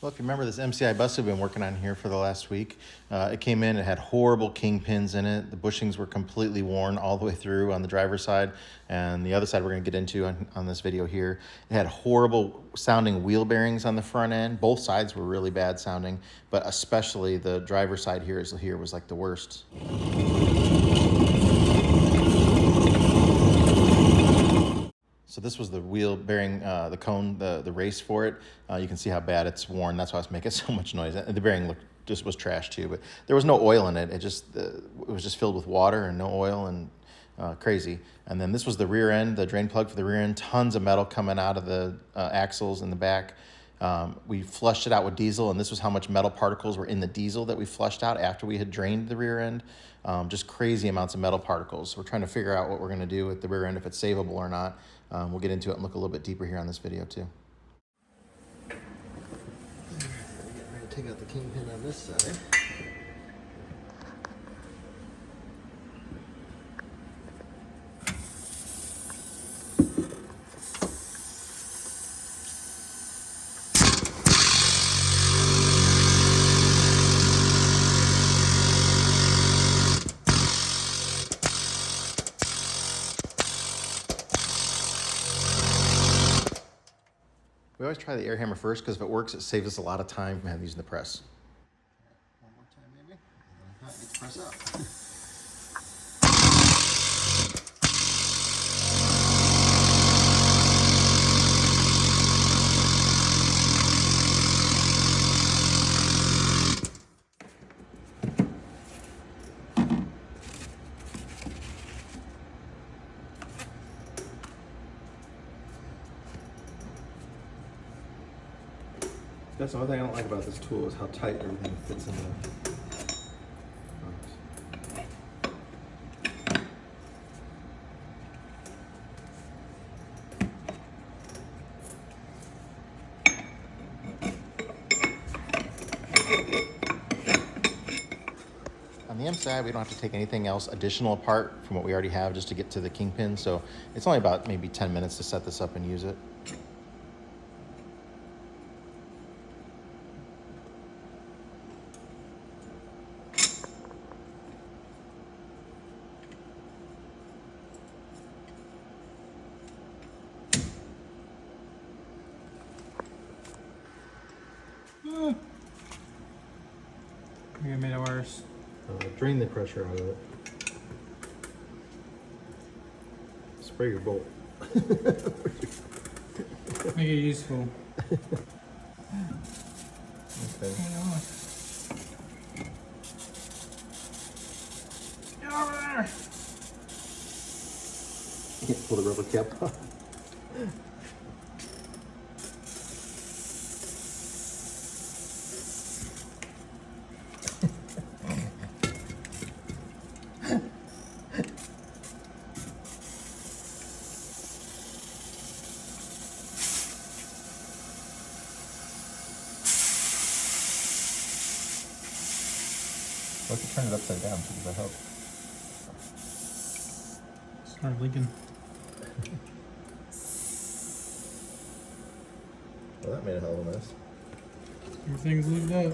Well, if you remember, this MCI bus we've been working on here for the last week, it came in, it had horrible kingpins in it. The bushings were completely worn all the way through on the driver's side, and the other side we're going to get into on this video here. It had horrible sounding wheel bearings on the front end. Both sides were really bad sounding, but especially the driver's side here was like the worst. So this was the wheel bearing, the cone, the race for it. You can see how bad it's worn. That's why it's making so much noise. The bearing just was trash too, but there was no oil in it. It was just filled with water and no oil and crazy. And then this was the rear end, the drain plug for the rear end. Tons of metal coming out of the axles in the back. We flushed it out with diesel, and this was how much metal particles were in the diesel that we flushed out after we had drained the rear end. Just crazy amounts of metal particles. We're trying to figure out what we're going to do with the rear end, if it's savable or not. We'll get into it and look a little bit deeper here on this video too. Getting ready to take out the kingpin on this side. We always try the air hammer first because if it works, it saves us a lot of time from using the press. One more time maybe, and then if not, you press up. That's the only thing I don't like about this tool is how tight everything fits in there. On the MCI, we don't have to take anything else additional apart from what we already have just to get to the kingpin, so it's only about maybe 10 minutes to set this up and use it. You made it worse. Drain the pressure out of it. Spray your bolt. Make it useful. Okay. Get over there! Can't pull the rubber cap off. I could turn it upside down too, does that help? Start leaking. Well, that made a hell of a mess. Everything's leaked up.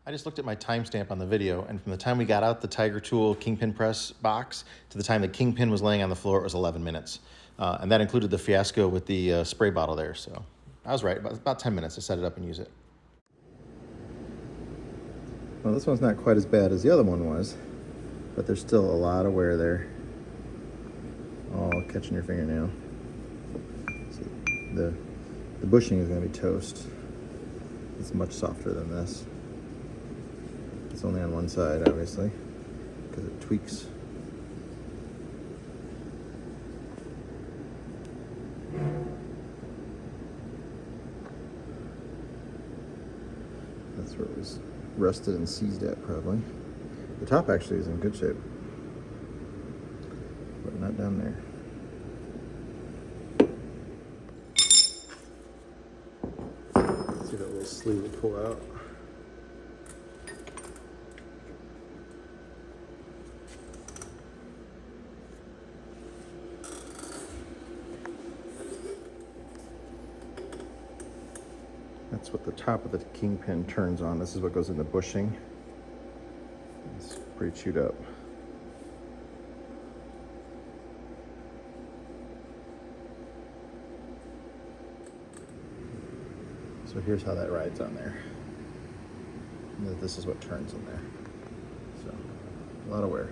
I just looked at my timestamp on the video, and from the time we got out the Tiger Tool Kingpin Press box to the time the Kingpin was laying on the floor, it was 11 minutes. And that included the fiasco with the spray bottle there, so I was right, about 10 minutes to set it up and use it. Well, this one's not quite as bad as the other one was, but there's still a lot of wear there. All catching your fingernail. See, the bushing is going to be toast. It's much softer than this. It's only on one side, obviously, because it tweaks. That's where it was rusted and seized at, probably. The top actually is in good shape, but not down there. See that little sleeve will pull out. That's what the top of the kingpin turns on. This is what goes in the bushing. It's pretty chewed up. So here's how that rides on there. And this is what turns in there. So a lot of wear.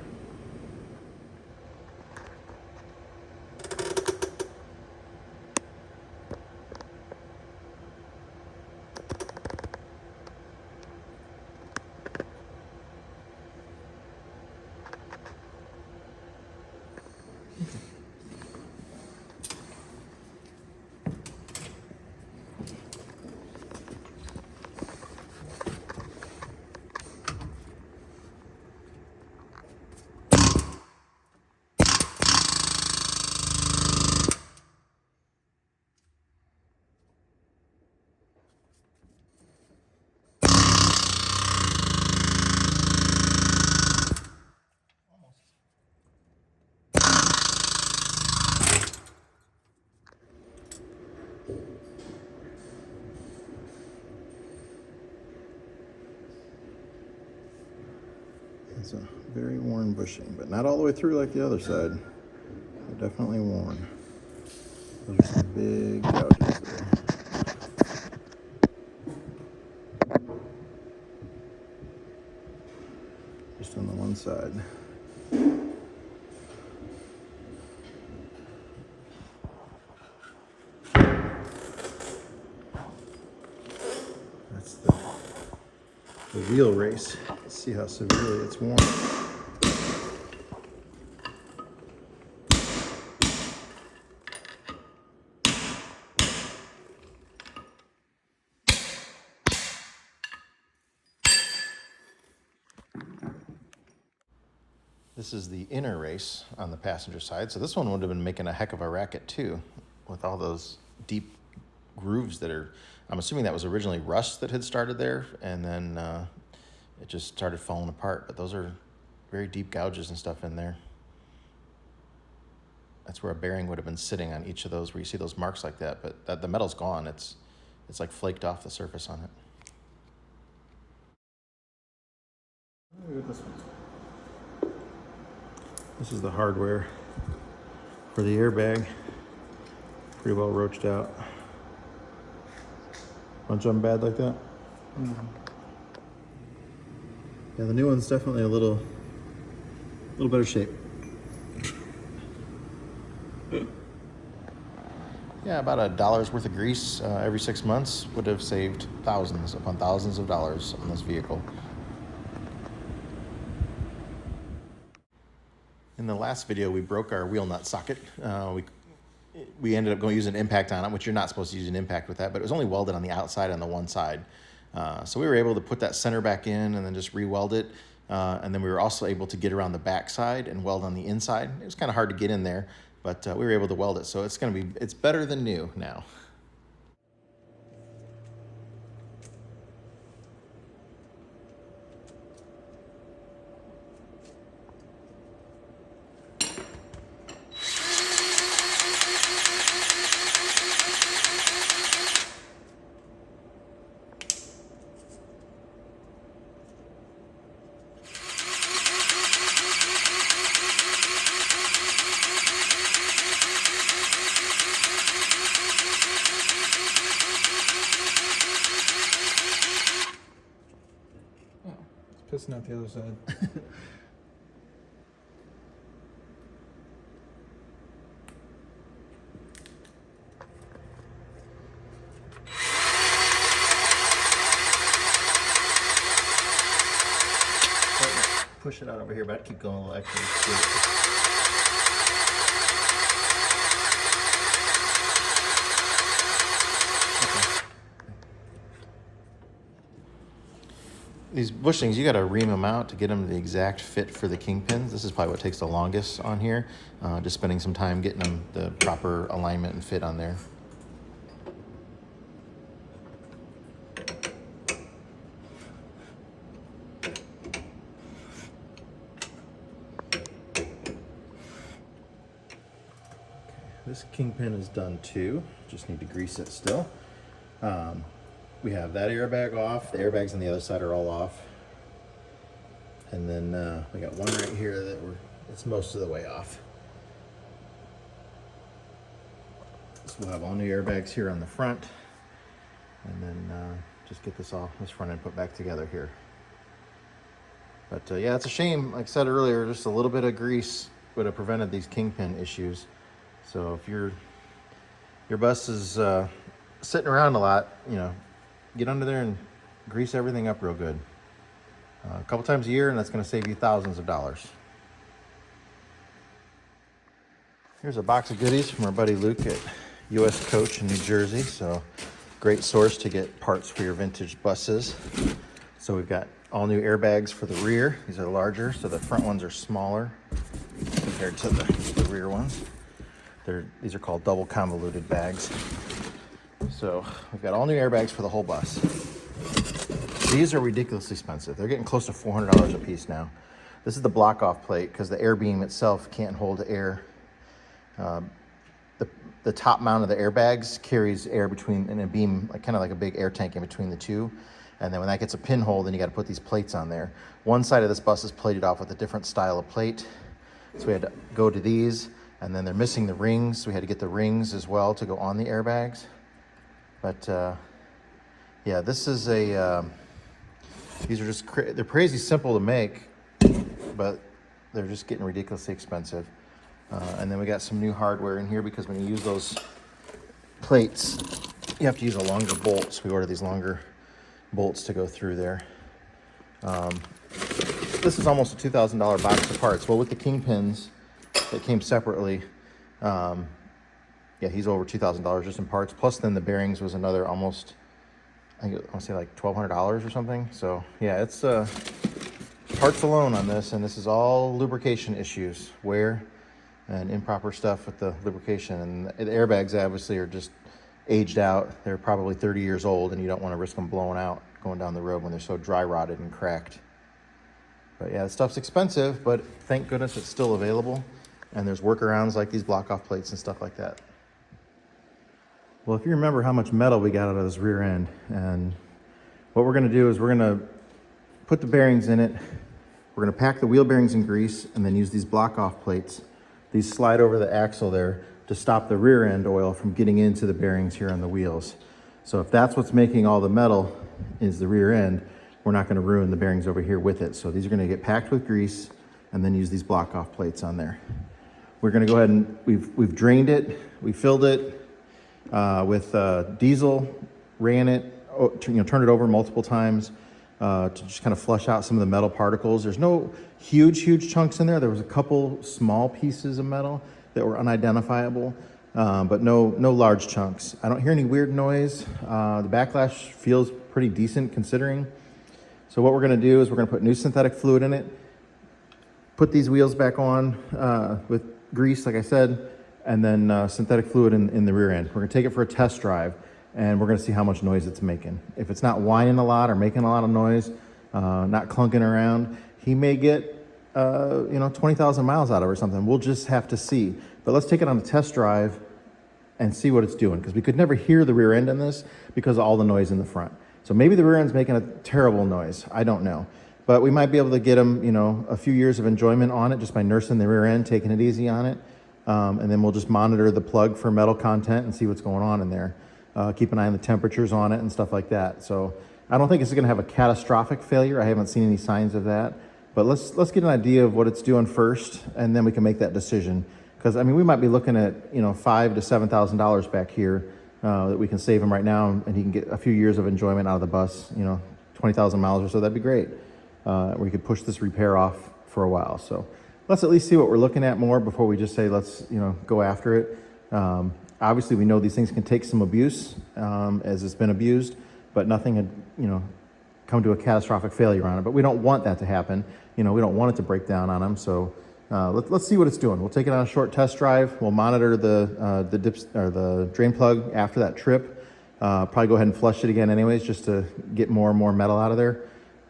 It's a very worn bushing, but not all the way through like the other side. They're definitely worn. Those are some big gouges there. Just on the one side. That's the wheel race. See how severely it's worn. This is the inner race on the passenger side. So this one would have been making a heck of a racket too, with all those deep grooves that are, I'm assuming that was originally rust that had started there, and then it just started falling apart. But those are very deep gouges and stuff in there. That's where a bearing would have been sitting on each of those, where you see those marks like that. But the metal's gone. It's like flaked off the surface on it. Look at this one. This is the hardware for the airbag. Pretty well roached out. Want something bad like that? Mm-hmm. Yeah, the new one's definitely a little better shape. Yeah, about $1 worth of grease every 6 months would have saved thousands upon thousands of dollars on this vehicle. In the last video, we broke our wheel nut socket. We ended up going to use an impact on it, which you're not supposed to use an impact with that, but it was only welded on the outside on the one side. So we were able to put that center back in and then just re-weld it. And then we were also able to get around the back side and weld on the inside. It was kind of hard to get in there, but we were able to weld it. So it's better than new now. Pissing out the other side. push it out over here, but I'd keep going a little extra. These bushings, you got to ream them out to get them the exact fit for the kingpins. This is probably what takes the longest on here. Just spending some time getting them the proper alignment and fit on there. This kingpin is done too. Just need to grease it still. We have that airbag off. The airbags on the other side are all off. And then we got one right here that it's most of the way off. So we'll have all new airbags here on the front. And then just get this front end put back together here. But yeah, it's a shame. Like I said earlier, just a little bit of grease would have prevented these kingpin issues. So if your bus is sitting around a lot, you know, get under there and grease everything up real good. A couple times a year, and that's going to save you thousands of dollars. Here's a box of goodies from our buddy Luke at US Coach in New Jersey. So great source to get parts for your vintage buses. So we've got all new airbags for the rear. These are larger, so the front ones are smaller compared to the rear ones. These are called double convoluted bags. So we've got all new airbags for the whole bus. These are ridiculously expensive. They're getting close to $400 a piece now. This is the block off plate because the air beam itself can't hold air. The top mount of the airbags carries air in a beam, kind of like a big air tank in between the two. And then when that gets a pinhole, then you got to put these plates on there. One side of this bus is plated off with a different style of plate. So we had to go to these, and then they're missing the rings. So we had to get the rings as well to go on the airbags. But yeah, this is these are just, they're crazy simple to make, but they're just getting ridiculously expensive. And then we got some new hardware in here because when you use those plates, you have to use a longer bolt. So we ordered these longer bolts to go through there. This is almost a $2,000 box of parts. Well, with the kingpins that came separately, yeah, he's over $2,000 just in parts. Plus then the bearings was another almost, I want to say like $1,200 or something. So yeah, it's parts alone on this, and this is all lubrication issues, wear and improper stuff with the lubrication. And the airbags obviously are just aged out. They're probably 30 years old, and you don't want to risk them blowing out going down the road when they're so dry rotted and cracked. But yeah, the stuff's expensive, but thank goodness it's still available. And there's workarounds like these block off plates and stuff like that. Well, if you remember how much metal we got out of this rear end, and what we're going to do is we're going to put the bearings in it. We're going to pack the wheel bearings in grease and then use these block off plates. These slide over the axle there to stop the rear end oil from getting into the bearings here on the wheels. So if that's what's making all the metal is the rear end, we're not going to ruin the bearings over here with it. So these are going to get packed with grease and then use these block off plates on there. We're going to go ahead and we've drained it, we filled it with diesel, ran it, turned it over multiple times to just kind of flush out some of the metal particles. There's no huge chunks in there. There was a couple small pieces of metal that were unidentifiable, but no large chunks. I don't hear any weird noise. The backlash feels pretty decent considering. So what we're going to do is we're going to put new synthetic fluid in it, put these wheels back on with grease, like I said, and then synthetic fluid in the rear end. We're going to take it for a test drive, and we're going to see how much noise it's making. If it's not whining a lot or making a lot of noise, not clunking around, he may get 20,000 miles out of it or something. We'll just have to see. But let's take it on a test drive and see what it's doing, because we could never hear the rear end in this because of all the noise in the front. So maybe the rear end's making a terrible noise. I don't know. But we might be able to get him, a few years of enjoyment on it just by nursing the rear end, taking it easy on it. And then we'll just monitor the plug for metal content and see what's going on in there. Keep an eye on the temperatures on it and stuff like that. So I don't think it's going to have a catastrophic failure. I haven't seen any signs of that. But let's get an idea of what it's doing first, and then we can make that decision. Because we might be looking at $5,000 to $7,000 back here that we can save him right now, and he can get a few years of enjoyment out of the bus. 20,000 miles or so. That'd be great. where you could push this repair off for a while. So let's at least see what we're looking at more before we just say let's go after it. Obviously, we know these things can take some abuse, as it's been abused, but nothing had come to a catastrophic failure on it. But we don't want that to happen. We don't want it to break down on them. So let's see what it's doing. We'll take it on a short test drive. We'll monitor the dips or the drain plug after that trip. Probably go ahead and flush it again anyways, just to get more and more metal out of there.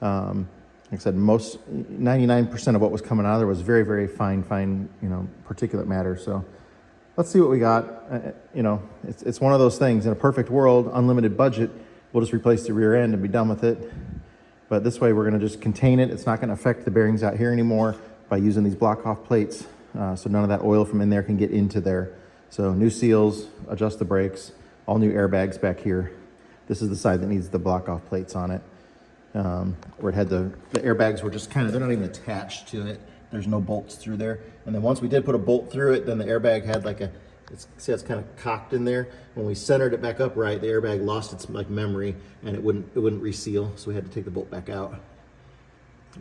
Like I said, 99% of what was coming out of there was very, very fine, particulate matter. So let's see what we got. It's one of those things. In a perfect world, unlimited budget, we'll just replace the rear end and be done with it. But this way, we're going to just contain it. It's not going to affect the bearings out here anymore by using these block-off plates, so none of that oil from in there can get into there. So new seals, adjust the brakes, all new airbags back here. This is the side that needs the block-off plates on it. Where it had the airbags were just they're not even attached to it. There's no bolts through there. And then once we did put a bolt through it, then the airbag had it's kind of cocked in there. When we centered it back up right, the airbag lost its memory, and it wouldn't reseal, so we had to take the bolt back out.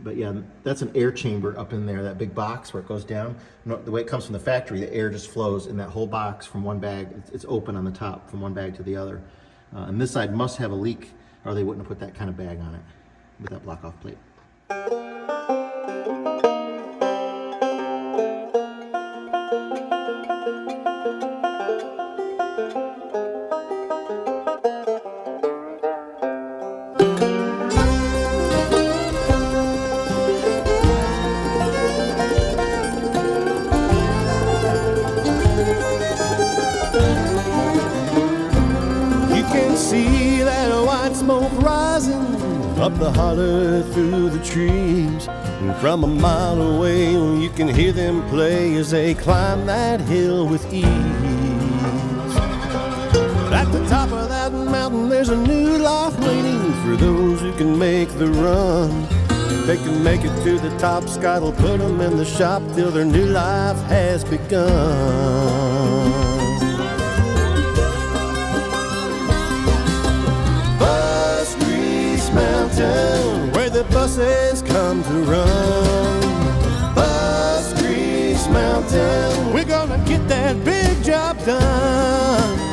But yeah, that's an air chamber up in there, that big box where it goes down. The way it comes from the factory, the air just flows in that whole box from one bag. It's open on the top from one bag to the other. And this side must have a leak, or they wouldn't have put that kind of bag on it with that block-off plate. See that white smoke rising up the holler through the trees, and from a mile away you can hear them play as they climb that hill with ease. But at the top of that mountain there's a new life waiting for those who can make the run. If they can make it to the top, Scott will put them in the shop till their new life has begun. Mountain, where the buses come to run. Bus Grease Mountain, we're gonna get that big job done.